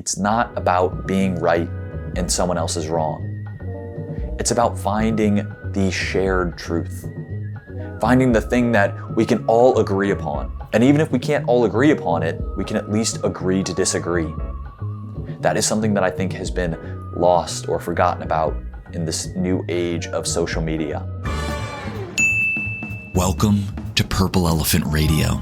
it's not about being right and someone else is wrong. It's about finding the shared truth. Finding the thing that we can all agree upon. And even if we can't all agree upon it, we can at least agree to disagree. That is something that I think has been lost or forgotten about in this new age of social media. Welcome to Purple Elephant Radio,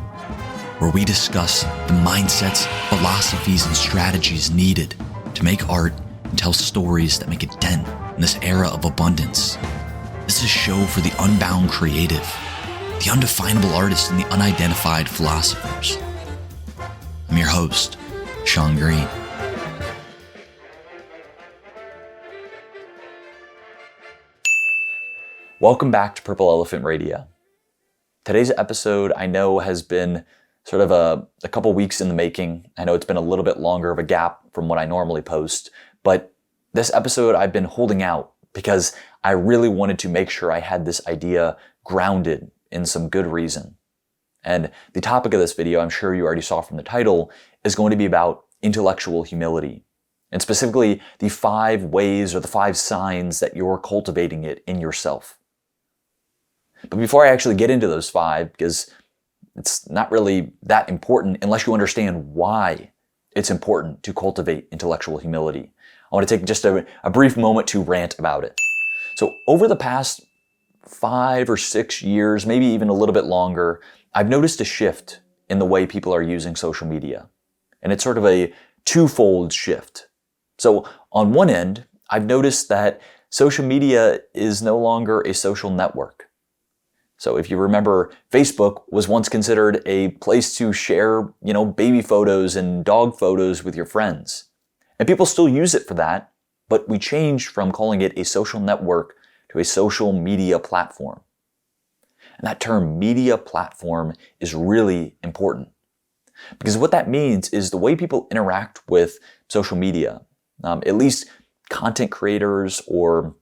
where we discuss the mindsets, philosophies, and strategies needed to make art and tell stories that make a dent in this era of abundance. This is a show for the unbound creative, the undefinable artists, and the unidentified philosophers. I'm your host, Sean Green. Welcome back to Purple Elephant Radio. Today's episode, I know, has been sort of a couple weeks in the making. I know it's been a little bit longer of a gap from what I normally post, but this episode I've been holding out because I really wanted to make sure I had this idea grounded in some good reason. And the topic of this video, I'm sure you already saw from the title, is going to be about intellectual humility, and specifically the 5 ways or the 5 signs that you're cultivating it in yourself. But before I actually get into those 5, because it's not really that important unless you understand why it's important to cultivate intellectual humility, I want to take just a brief moment to rant about it. So over the past 5 or 6 years, maybe even a little bit longer, I've noticed a shift in the way people are using social media. And it's sort of a twofold shift. So on one end, I've noticed that social media is no longer a social network. So if you remember, Facebook was once considered a place to share, baby photos and dog photos with your friends. And people still use it for that, but we changed from calling it a social network to a social media platform. And that term media platform is really important. Because what that means is the way people interact with social media, at least content creators or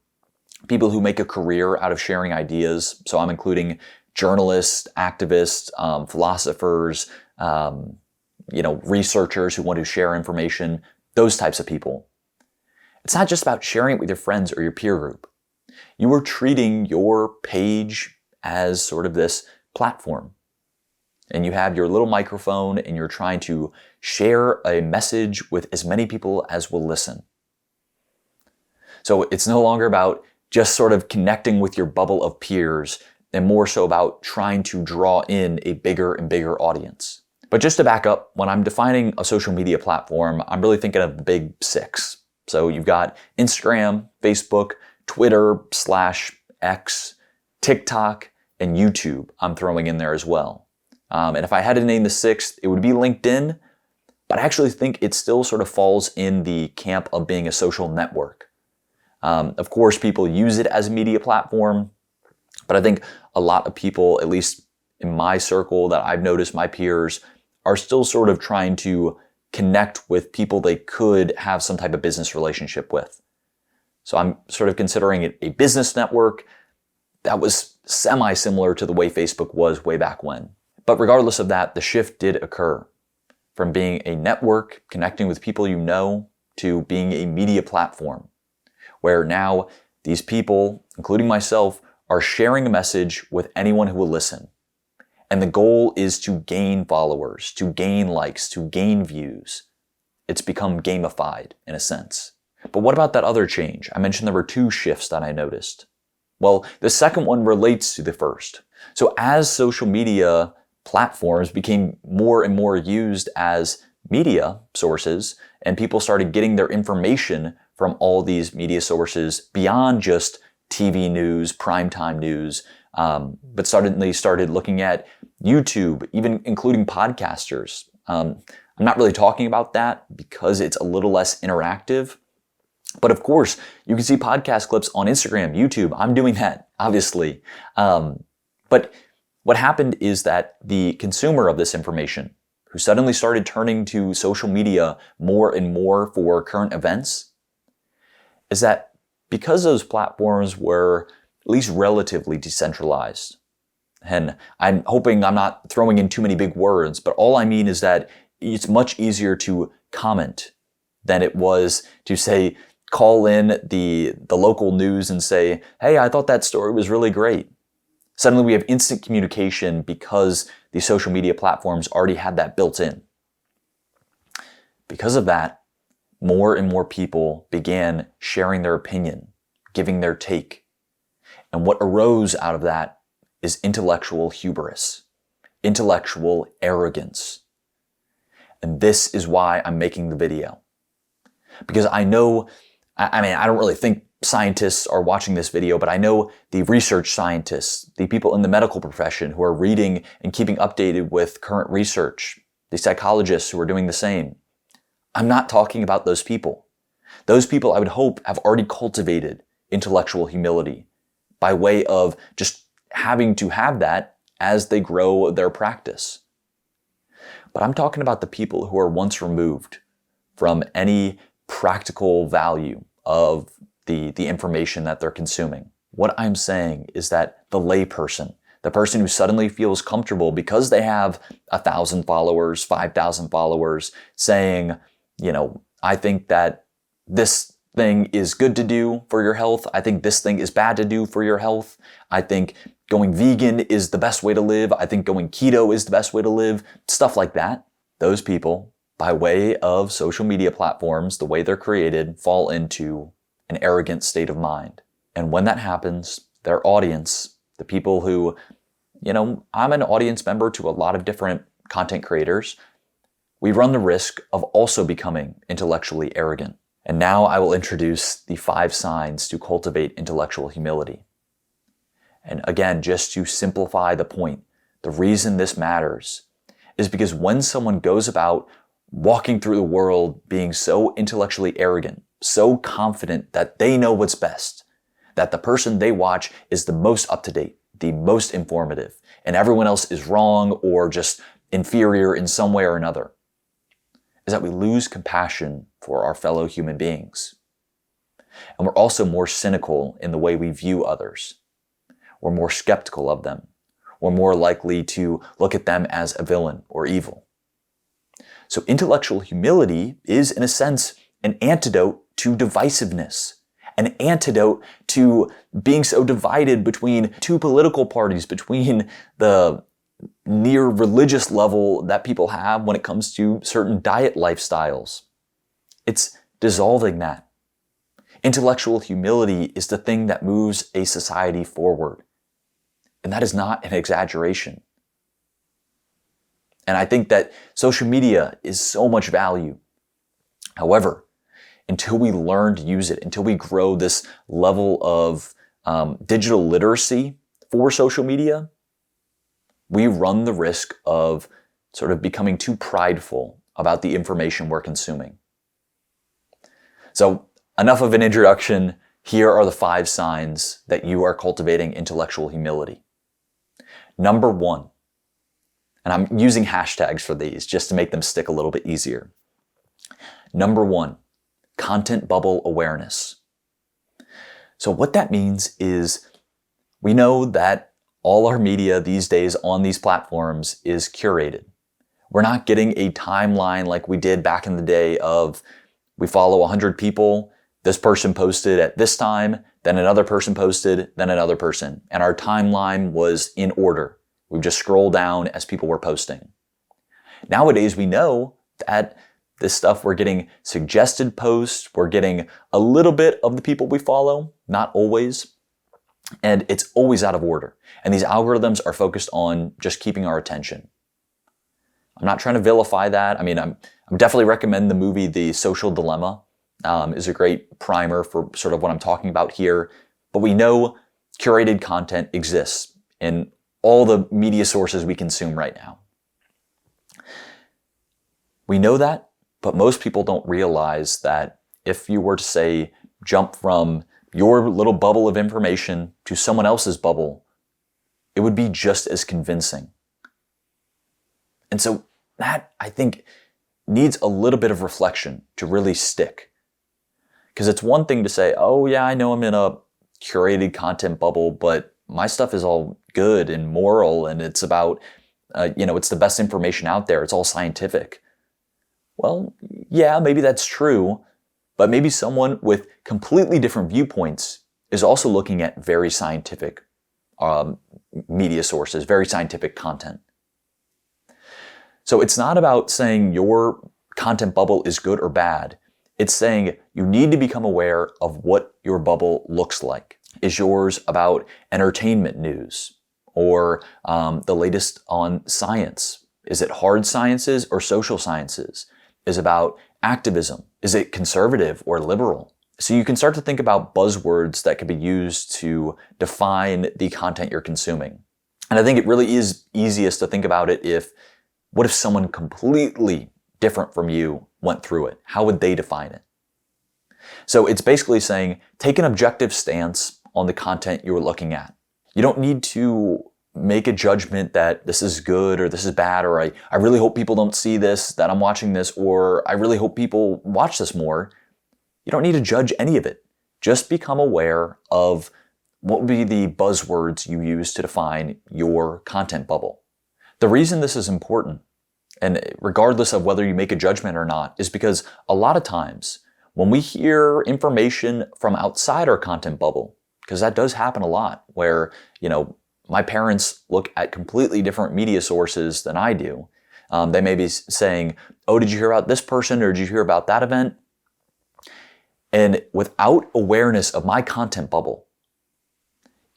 people who make a career out of sharing ideas. So I'm including journalists, activists, philosophers, researchers who want to share information, those types of people. It's not just about sharing it with your friends or your peer group. You are treating your page as sort of this platform. And you have your little microphone and you're trying to share a message with as many people as will listen. So it's no longer about just sort of connecting with your bubble of peers, and more so about trying to draw in a bigger and bigger audience. But just to back up, when I'm defining a social media platform, I'm really thinking of the big 6. So you've got Instagram, Facebook, Twitter /X, TikTok, and YouTube I'm throwing in there as well. And if I had to name the 6th, it would be LinkedIn, but I actually think it still sort of falls in the camp of being a social network. Of course, people use it as a media platform, but I think a lot of people, at least in my circle that I've noticed, my peers, are still sort of trying to connect with people they could have some type of business relationship with. So I'm sort of considering it a business network that was semi-similar to the way Facebook was way back when. But regardless of that, the shift did occur from being a network connecting with people you know to being a media platform, where now these people, including myself, are sharing a message with anyone who will listen. And the goal is to gain followers, to gain likes, to gain views. It's become gamified in a sense. But what about that other change? I mentioned there were 2 shifts that I noticed. Well, the second one relates to the first. So as social media platforms became more and more used as media sources, and people started getting their information from all these media sources beyond just TV news, primetime news, but suddenly started looking at YouTube, even including podcasters. I'm not really talking about that because it's a little less interactive. But of course, you can see podcast clips on Instagram, YouTube. I'm doing that, obviously. But what happened is that the consumer of this information, who suddenly started turning to social media more and more for current events, is that because those platforms were at least relatively decentralized, and I'm hoping I'm not throwing in too many big words, but all I mean is that it's much easier to comment than it was to, say, call in the local news and say, hey, I thought that story was really great. Suddenly we have instant communication because the social media platforms already had that built in. Because of that, more and more people began sharing their opinion, giving their take. And what arose out of that is intellectual hubris, intellectual arrogance. And this is why I'm making the video. Because I know, I don't really think scientists are watching this video, but I know the research scientists, the people in the medical profession who are reading and keeping updated with current research, the psychologists who are doing the same. I'm not talking about those people. Those people, I would hope, have already cultivated intellectual humility by way of just having to have that as they grow their practice. But I'm talking about the people who are once removed from any practical value of the information that they're consuming. What I'm saying is that the layperson, the person who suddenly feels comfortable because they have 1,000 followers, 5,000 followers, saying, I think that this thing is good to do for your health. I think this thing is bad to do for your health. I think going vegan is the best way to live. I think going keto is the best way to live. Stuff like that. Those people, by way of social media platforms, the way they're created, fall into an arrogant state of mind. And when that happens, their audience, the people who, I'm an audience member to a lot of different content creators, we run the risk of also becoming intellectually arrogant. And now I will introduce the 5 signs to cultivate intellectual humility. And again, just to simplify the point, the reason this matters is because when someone goes about walking through the world being so intellectually arrogant, so confident that they know what's best, that the person they watch is the most up-to-date, the most informative, and everyone else is wrong or just inferior in some way or another, is that we lose compassion for our fellow human beings. And we're also more cynical in the way we view others. We're more skeptical of them. We're more likely to look at them as a villain or evil. So intellectual humility is, in a sense, an antidote to divisiveness, an antidote to being so divided between two political parties, between the near religious level that people have when it comes to certain diet lifestyles. It's dissolving that. Intellectual humility is the thing that moves a society forward. And that is not an exaggeration. And I think that social media is so much value. However, until we learn to use it, until we grow this level of digital literacy for social media, we run the risk of sort of becoming too prideful about the information we're consuming. So enough of an introduction. Here are the 5 signs that you are cultivating intellectual humility. Number 1, and I'm using hashtags for these just to make them stick a little bit easier. Number 1, content bubble awareness. So what that means is we know that all our media these days on these platforms is curated. We're not getting a timeline like we did back in the day of we follow 100 people, this person posted at this time, then another person posted, then another person. And our timeline was in order. We just scroll down as people were posting. Nowadays, we know that this stuff, we're getting suggested posts, we're getting a little bit of the people we follow, not always. And it's always out of order. And these algorithms are focused on just keeping our attention. I'm not trying to vilify that. I mean, I'm definitely recommend the movie The Social Dilemma. Is a great primer for sort of what I'm talking about here. But we know curated content exists in all the media sources we consume right now. We know that, but most people don't realize that if you were to say, jump from your little bubble of information to someone else's bubble, it would be just as convincing. And so that, I think, needs a little bit of reflection to really stick. Because it's one thing to say, oh yeah, I know I'm in a curated content bubble, but my stuff is all good and moral and it's about, it's the best information out there. It's all scientific. Well, yeah, maybe that's true, but maybe someone with completely different viewpoints is also looking at very scientific media sources, very scientific content. So it's not about saying your content bubble is good or bad. It's saying you need to become aware of what your bubble looks like. Is yours about entertainment news or the latest on science? Is it hard sciences or social sciences? Is it about activism? Is it conservative or liberal? So you can start to think about buzzwords that can be used to define the content you're consuming. And I think it really is easiest to think about it what if someone completely different from you went through it? How would they define it? So it's basically saying, take an objective stance on the content you're looking at. You don't need to make a judgment that this is good or this is bad, or I really hope people don't see this, that I'm watching this, or I really hope people watch this more. You don't need to judge any of it. Just become aware of what would be the buzzwords you use to define your content bubble. The reason this is important, and regardless of whether you make a judgment or not, is because a lot of times when we hear information from outside our content bubble, because that does happen a lot, where, my parents look at completely different media sources than I do. They may be saying, oh, did you hear about this person, or did you hear about that event? And without awareness of my content bubble,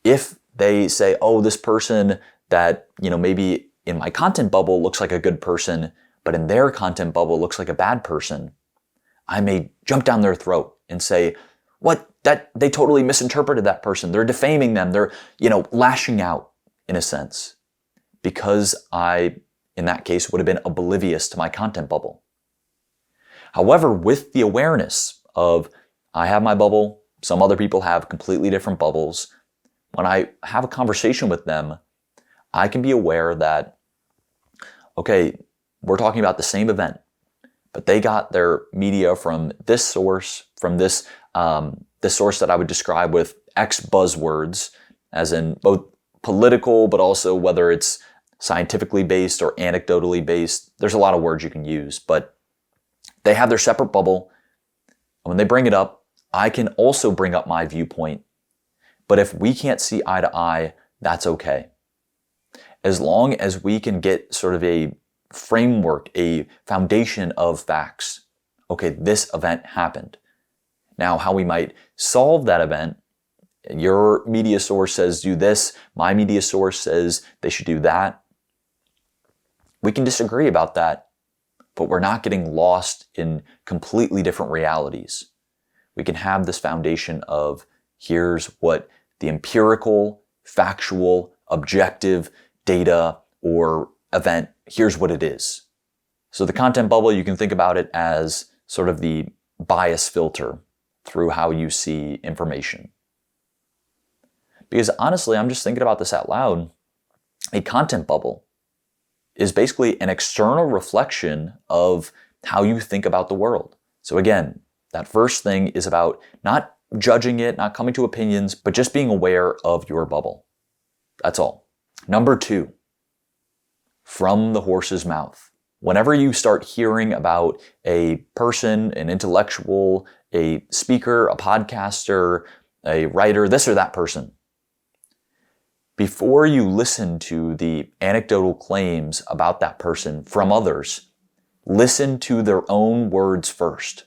if they say, oh, this person that, maybe in my content bubble looks like a good person, but in their content bubble looks like a bad person, I may jump down their throat and say, what? That they totally misinterpreted that person. They're defaming them. They're, lashing out in a sense, because I, in that case, would have been oblivious to my content bubble. However, with the awareness of I have my bubble, some other people have completely different bubbles, when I have a conversation with them, I can be aware that, okay, we're talking about the same event, but they got their media from this source, from this source that I would describe with X buzzwords, as in both political, but also whether it's scientifically based or anecdotally based. There's a lot of words you can use, but they have their separate bubble. And when they bring it up, I can also bring up my viewpoint. But if we can't see eye to eye, that's okay. As long as we can get sort of a framework, a foundation of facts. Okay, this event happened. Now, how we might solve that event, your media source says do this, my media source says they should do that. We can disagree about that, but we're not getting lost in completely different realities. We can have this foundation of here's what the empirical, factual, objective data or event, here's what it is. So the content bubble, you can think about it as sort of the bias filter through how you see information. Because honestly, I'm just thinking about this out loud. A content bubble is basically an external reflection of how you think about the world. So again, that first thing is about not judging it, not coming to opinions, but just being aware of your bubble. That's all. Number 2, from the horse's mouth. Whenever you start hearing about a person, an intellectual, a speaker, a podcaster, a writer, this or that person, before you listen to the anecdotal claims about that person from others, listen to their own words first.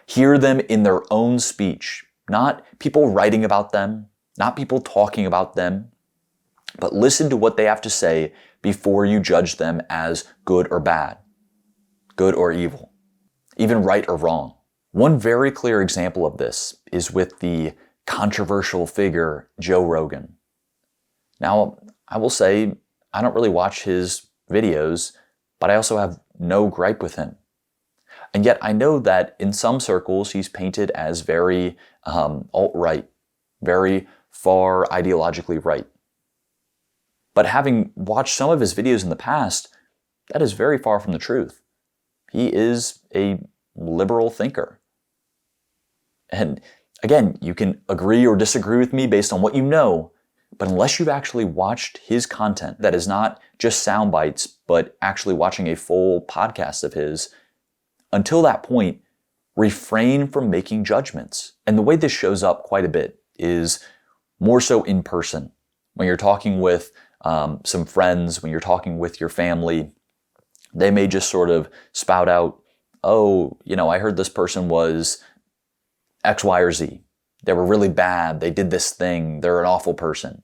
Hear them in their own speech, not people writing about them, not people talking about them, but listen to what they have to say before you judge them as good or bad, good or evil, even right or wrong. One very clear example of this is with the controversial figure Joe Rogan. Now, I will say I don't really watch his videos, but I also have no gripe with him. And yet I know that in some circles he's painted as very alt-right, very far ideologically right. But having watched some of his videos in the past, that is very far from the truth. He is a liberal thinker. And again, you can agree or disagree with me based on what you know, but unless you've actually watched his content, that is not just sound bites, but actually watching a full podcast of his, Until that point, refrain from making judgments. And the way this shows up quite a bit is more so in person. When you're talking with some friends, when you're talking with your family, they may just sort of spout out, oh, I heard this person was X, Y, or Z. They were really bad. They did this thing. They're an awful person.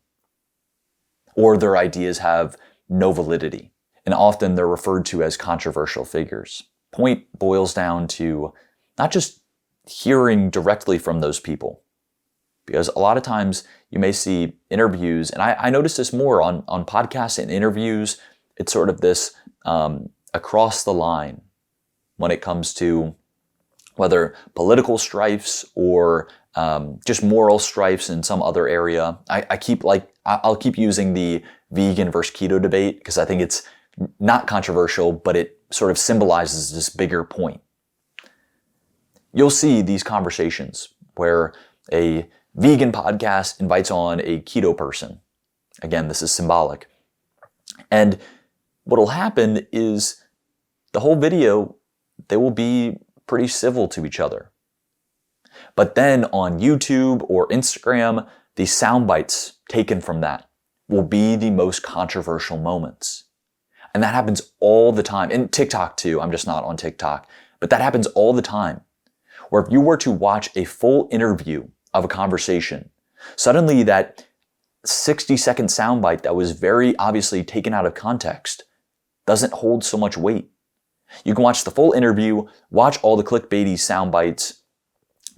Or their ideas have no validity. And often they're referred to as controversial figures. Point boils down to not just hearing directly from those people, because a lot of times you may see interviews, and I notice this more on podcasts and interviews. It's sort of this across the line when it comes to whether political strifes or just moral strifes in some other area. I'll keep using the vegan versus keto debate because I think it's not controversial, but it sort of symbolizes this bigger point. You'll see these conversations where a vegan podcast invites on a keto person. Again, this is symbolic. And what'll happen is the whole video, they will be pretty civil to each other. But then on YouTube or Instagram, the sound bites taken from that will be the most controversial moments. And that happens all the time. And TikTok too, I'm just not on TikTok. But that happens all the time. Where if you were to watch a full interview of a conversation, suddenly that 60-second soundbite that was very obviously taken out of context doesn't hold so much weight. You can watch the full interview, watch all the clickbaity sound bites,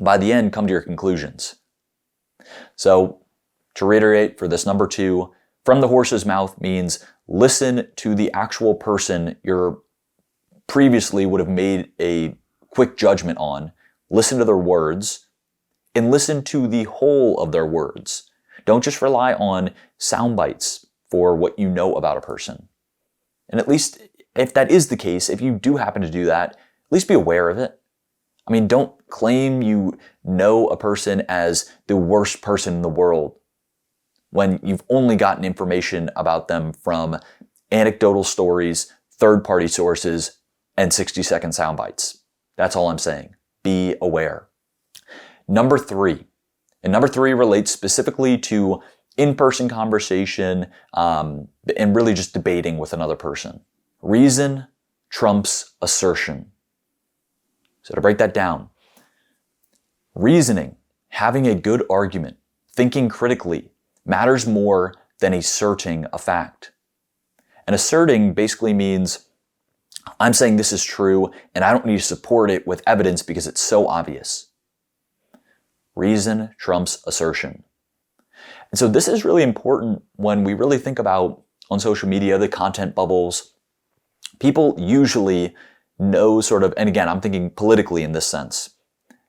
by the end come to your conclusions. So to reiterate for this number 2, from the horse's mouth means listen to the actual person you previously would have made a quick judgment on, listen to their words, and listen to the whole of their words. Don't just rely on sound bites for what you know about a person. And at least if that is the case, if you do happen to do that, at least be aware of it. I mean, don't claim you know a person as the worst person in the world when you've only gotten information about them from anecdotal stories, third-party sources, and 60-second sound bites. That's all I'm saying. Be aware. Number 3. And number 3 relates specifically to in-person conversation and really just debating with another person. Reason trumps assertion. So to break that down, reasoning, having a good argument, thinking critically, matters more than asserting a fact. And asserting basically means, I'm saying this is true and I don't need to support it with evidence because it's so obvious. Reason trumps assertion. And so this is really important when we really think about, on social media, the content bubbles. People usually know sort of, and again, I'm thinking politically in this sense,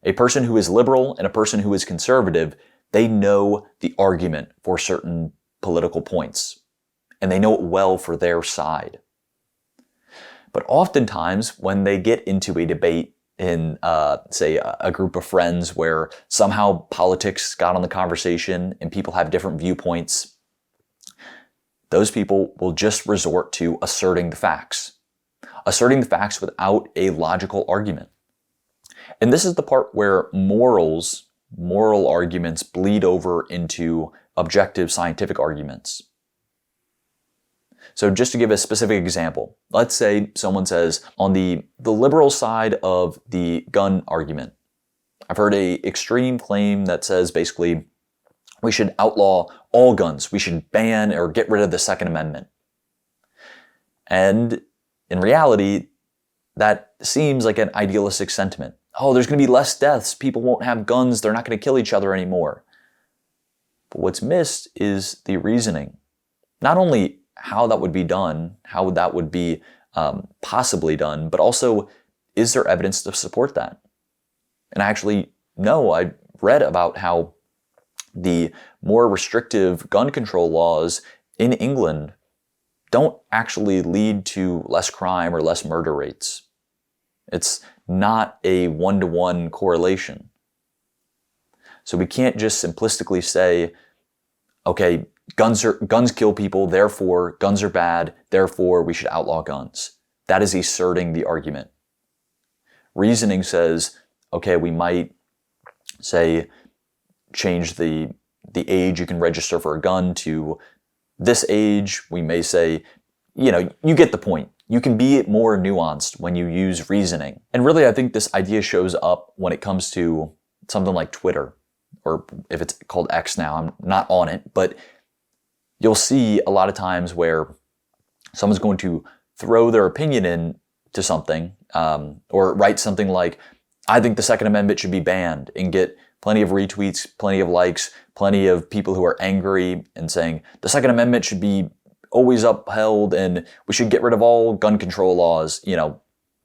a person who is liberal and a person who is conservative, they know the argument for certain political points, and they know it well for their side. But oftentimes, when they get into a debate in, say, a group of friends where somehow politics got on the conversation and people have different viewpoints, those people will just resort to asserting the facts. Asserting the facts without a logical argument. And this is the part where moral arguments bleed over into objective scientific arguments. So just to give a specific example, let's say someone says on the liberal side of the gun argument, I've heard an extreme claim that says basically we should outlaw all guns. We should ban or get rid of the Second Amendment. And in reality, that seems like an idealistic sentiment. Oh, there's going to be less deaths. People won't have guns. They're not going to kill each other anymore. But what's missed is the reasoning. Not only how that would be done, how that would be possibly done, but also, is there evidence to support that? And I read about how the more restrictive gun control laws in England don't actually lead to less crime or less murder rates. It's not a one-to-one correlation. So we can't just simplistically say, okay, guns kill people, therefore guns are bad, therefore we should outlaw guns. That is asserting the argument. Reasoning says, okay, we might say change the age you can register for a gun to this age. We may say, you get the point. You can be more nuanced when you use reasoning. And really, I think this idea shows up when it comes to something like Twitter, or if it's called X now, I'm not on it, but you'll see a lot of times where someone's going to throw their opinion into something, or write something like, I think the Second Amendment should be banned, and get plenty of retweets, plenty of likes, plenty of people who are angry and saying the Second Amendment should be always upheld and we should get rid of all gun control laws.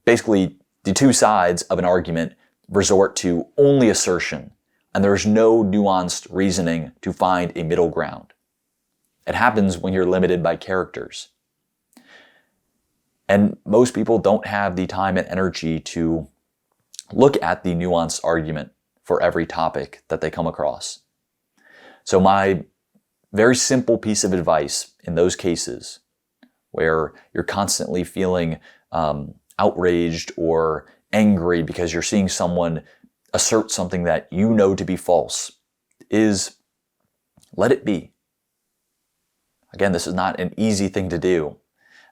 Basically the two sides of an argument resort to only assertion, and there's no nuanced reasoning to find a middle ground. It happens when you're limited by characters. And most people don't have the time and energy to look at the nuanced argument for every topic that they come across. So my very simple piece of advice in those cases where you're constantly feeling outraged or angry because you're seeing someone assert something that you know to be false is let it be. Again, this is not an easy thing to do,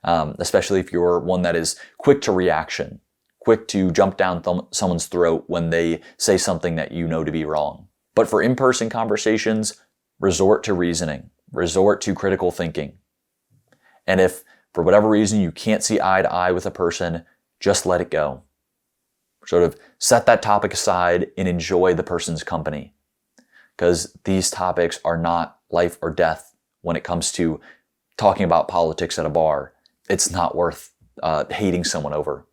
especially if you're one that is quick to reaction, quick to jump down someone's throat when they say something that you know to be wrong. But for in-person conversations, resort to reasoning, resort to critical thinking. And if for whatever reason you can't see eye to eye with a person, just let it go. Sort of set that topic aside and enjoy the person's company. Because these topics are not life or death when it comes to talking about politics at a bar. It's not worth hating someone over.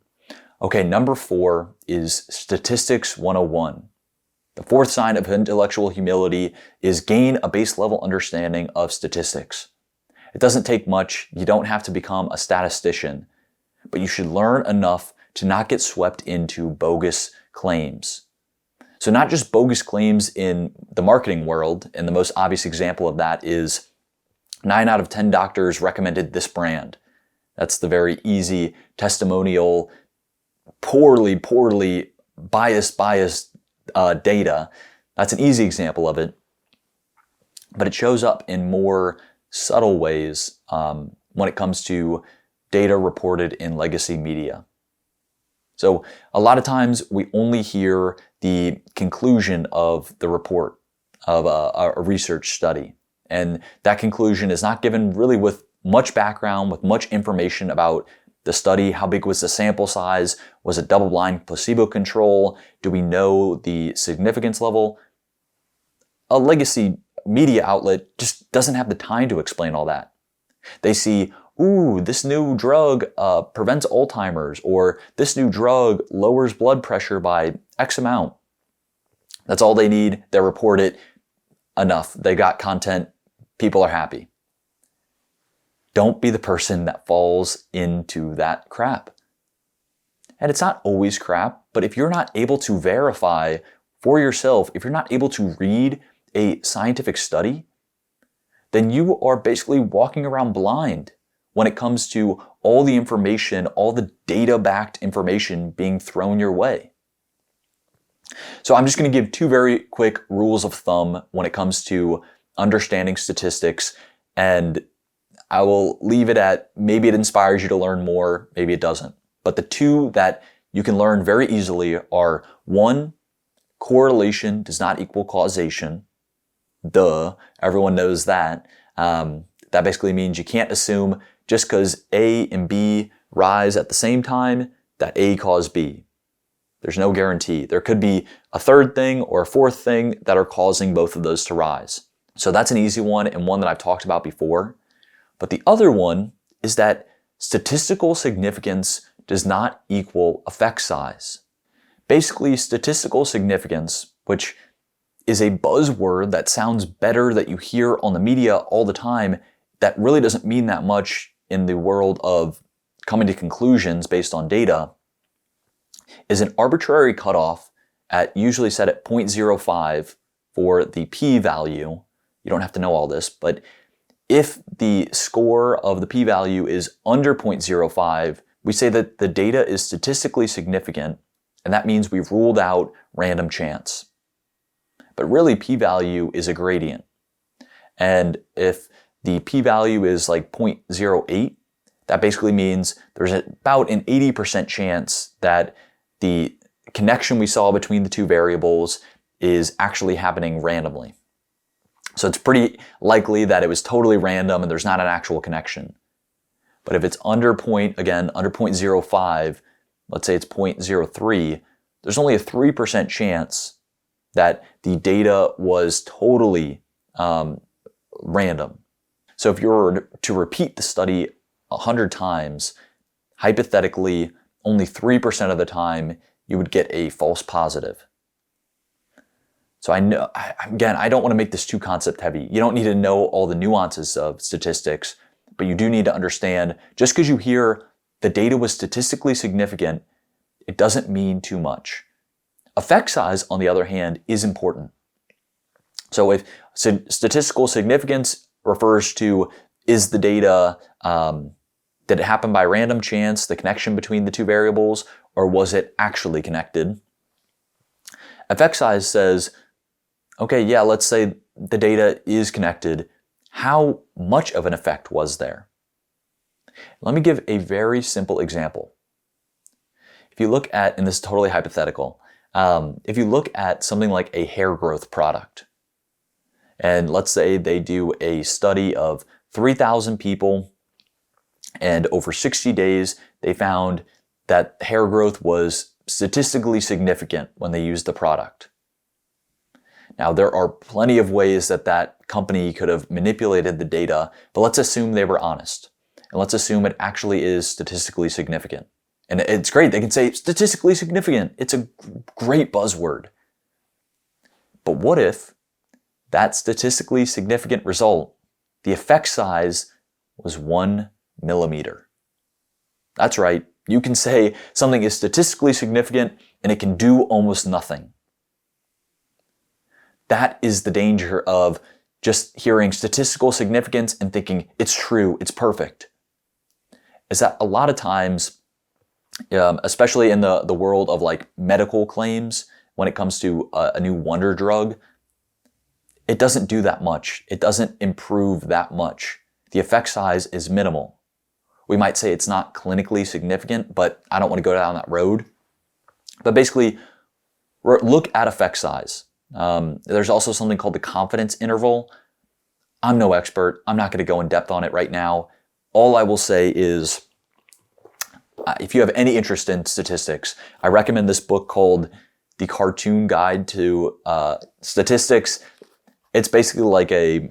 Okay, number 4 is Statistics 101. The fourth sign of intellectual humility is gain a base level understanding of statistics. It doesn't take much. You don't have to become a statistician, but you should learn enough to not get swept into bogus claims. So not just bogus claims in the marketing world, and the most obvious example of that is 9 out of 10 doctors recommended this brand. That's the very easy testimonial, poorly biased data. That's an easy example of it, but it shows up in more subtle ways when it comes to data reported in legacy media. So a lot of times we only hear the conclusion of the report of a research study, and that conclusion is not given really with much background, with much information about the study. How big was the sample size? Was it double-blind placebo control? Do we know the significance level? A legacy media outlet just doesn't have the time to explain all that. They see, ooh, this new drug prevents Alzheimer's, or this new drug lowers blood pressure by X amount. That's all they need. They report it. Enough. They got content. People are happy. Don't be the person that falls into that crap. And it's not always crap, but if you're not able to verify for yourself, if you're not able to read a scientific study, then you are basically walking around blind when it comes to all the information, all the data-backed information being thrown your way. So I'm just going to give 2 very quick rules of thumb when it comes to understanding statistics, and I will leave it at maybe it inspires you to learn more, maybe it doesn't. But the 2 that you can learn very easily are 1, correlation does not equal causation. Duh, everyone knows that. That basically means you can't assume just because A and B rise at the same time that A caused B. There's no guarantee. There could be a third thing or a fourth thing that are causing both of those to rise. So that's an easy one, and one that I've talked about before. But the other one is that statistical significance does not equal effect size. Basically, statistical significance, which is a buzzword that sounds better that you hear on the media all the time, that really doesn't mean that much in the world of coming to conclusions based on data, is an arbitrary cutoff usually set at 0.05 for the p-value. You don't have to know all this, but if the score of the p-value is under 0.05, we say that the data is statistically significant, and that means we've ruled out random chance. But really, p-value is a gradient. And if the p-value is like 0.08, that basically means there's about an 80% chance that the connection we saw between the two variables is actually happening randomly. So it's pretty likely that it was totally random and there's not an actual connection. But if it's under 0.05, let's say it's 0.03, there's only a 3% chance that the data was totally random. So if you were to repeat the study 100 times, hypothetically, only 3% of the time you would get a false positive. So I know, again, I don't want to make this too concept heavy. You don't need to know all the nuances of statistics, but you do need to understand, just because you hear the data was statistically significant, it doesn't mean too much. Effect size, on the other hand, is important. So if statistical significance refers to, is the data, did it happen by random chance, the connection between the two variables, or was it actually connected? Effect size says, okay, yeah, let's say the data is connected. How much of an effect was there? Let me give a very simple example. If you look at, and this is totally hypothetical, if you look at something like a hair growth product, and let's say they do a study of 3,000 people, and over 60 days, they found that hair growth was statistically significant when they used the product. Now, there are plenty of ways that that company could have manipulated the data, but let's assume they were honest. And let's assume it actually is statistically significant. And it's great. They can say statistically significant. It's a great buzzword. But what if that statistically significant result, the effect size, was 1 millimeter? That's right. You can say something is statistically significant and it can do almost nothing. That is the danger of just hearing statistical significance and thinking it's true, it's perfect. Is that a lot of times, especially in the world of like medical claims, when it comes to a new wonder drug, it doesn't do that much. It doesn't improve that much. The effect size is minimal. We might say it's not clinically significant, but I don't want to go down that road. But basically, look at effect size. There's also something called the confidence interval. I'm no expert. I'm not going to go in depth on it right now. All I will say is, if you have any interest in statistics, I recommend this book called The Cartoon Guide to Statistics. It's basically like a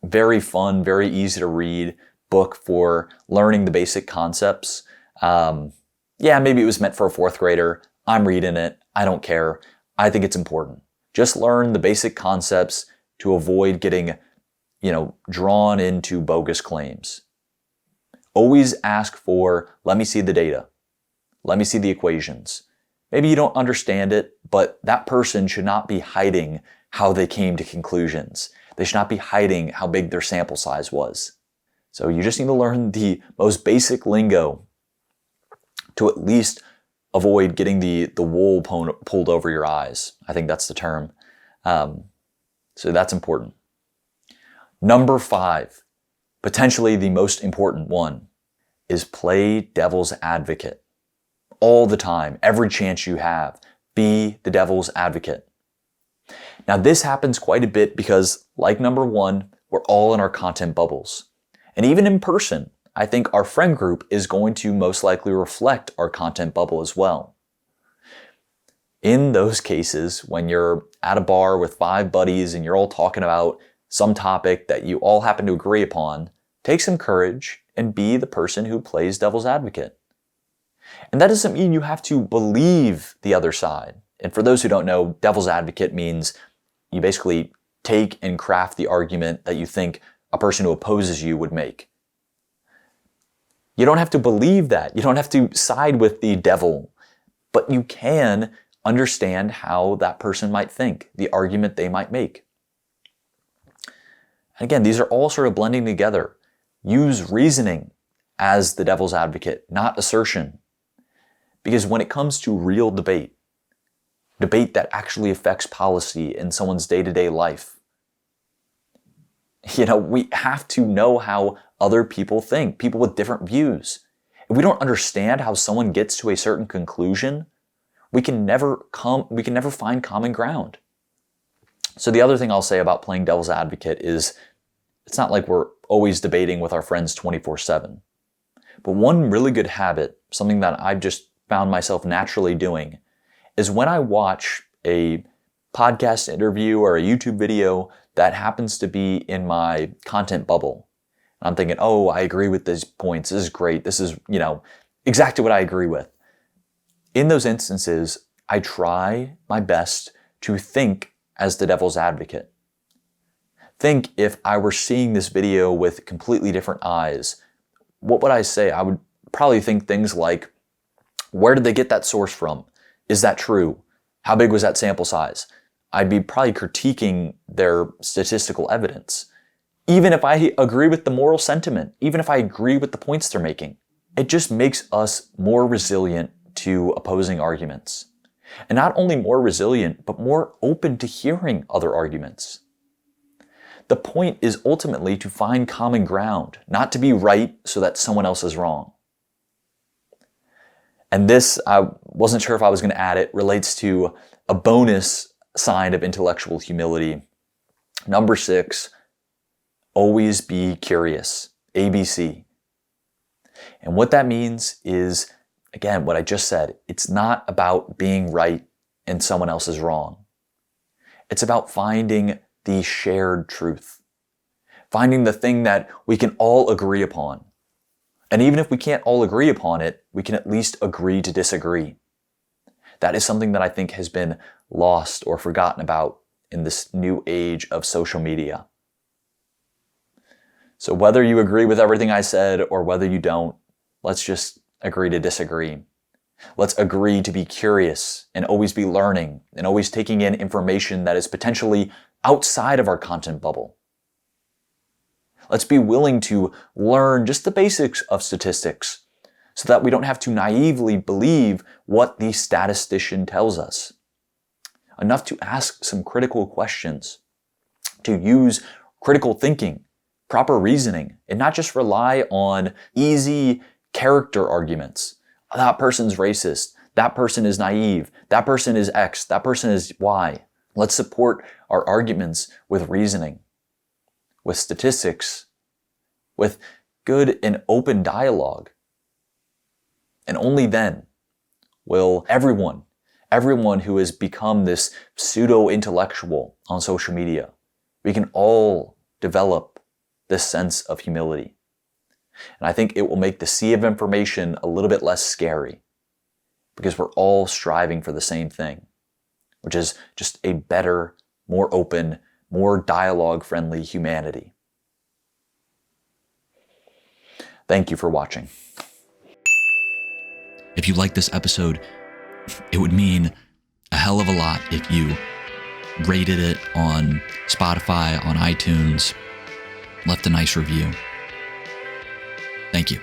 very fun, very easy to read book for learning the basic concepts. Yeah, maybe it was meant for a fourth grader. I'm reading it. I don't care. I think it's important. Just learn the basic concepts to avoid getting, drawn into bogus claims. Always ask for, let me see the data. Let me see the equations. Maybe you don't understand it, but that person should not be hiding how they came to conclusions. They should not be hiding how big their sample size was. So you just need to learn the most basic lingo to at least avoid getting the wool pulled over your eyes. I think that's the term. So that's important. Number 5, potentially the most important one, is play devil's advocate. All the time, every chance you have, be the devil's advocate. Now this happens quite a bit because, like number 1, we're all in our content bubbles. And even in person, I think our friend group is going to most likely reflect our content bubble as well. In those cases, when you're at a bar with 5 buddies and you're all talking about some topic that you all happen to agree upon, take some courage and be the person who plays devil's advocate. And that doesn't mean you have to believe the other side. And for those who don't know, devil's advocate means you basically take and craft the argument that you think a person who opposes you would make. You don't have to believe that. You don't have to side with the devil, but you can understand how that person might think, the argument they might make. And again, these are all sort of blending together. Use reasoning as the devil's advocate, not assertion. Because when it comes to real debate, debate that actually affects policy in someone's day-to-day life. We have to know how other people think, people with different views. If we don't understand how someone gets to a certain conclusion, we can never find common ground. So the other thing I'll say about playing devil's advocate is it's not like we're always debating with our friends 24/7. But one really good habit, something that I've just found myself naturally doing, is when I watch a podcast interview or a YouTube video that happens to be in my content bubble. And I'm thinking, oh, I agree with these points. This is great. This is, exactly what I agree with. In those instances, I try my best to think as the devil's advocate. Think if I were seeing this video with completely different eyes, what would I say? I would probably think things like, where did they get that source from? Is that true? How big was that sample size? I'd be probably critiquing their statistical evidence. Even if I agree with the moral sentiment, even if I agree with the points they're making, it just makes us more resilient to opposing arguments. And not only more resilient, but more open to hearing other arguments. The point is ultimately to find common ground, not to be right so that someone else is wrong. And this, I wasn't sure if I was going to add it, relates to a bonus sign of intellectual humility. Number 6, always be curious. ABC. And what that means is, again, what I just said, it's not about being right and someone else is wrong. It's about finding the shared truth. Finding the thing that we can all agree upon. And even if we can't all agree upon it, we can at least agree to disagree. That is something that I think has been lost or forgotten about in this new age of social media. So whether you agree with everything I said or whether you don't, let's just agree to disagree. Let's agree to be curious and always be learning and always taking in information that is potentially outside of our content bubble. Let's be willing to learn just the basics of statistics so that we don't have to naively believe what the statistician tells us. Enough to ask some critical questions, to use critical thinking, proper reasoning, and not just rely on easy character arguments. That person's racist. That person is naive. That person is X. That person is Y. Let's support our arguments with reasoning, with statistics, with good and open dialogue. And only then will everyone who has become this pseudo-intellectual on social media, we can all develop this sense of humility. And I think it will make the sea of information a little bit less scary because we're all striving for the same thing, which is just a better, more open, more dialogue-friendly humanity. Thank you for watching. If you like this episode, it would mean a hell of a lot if you rated it on Spotify, on iTunes, left a nice review. Thank you.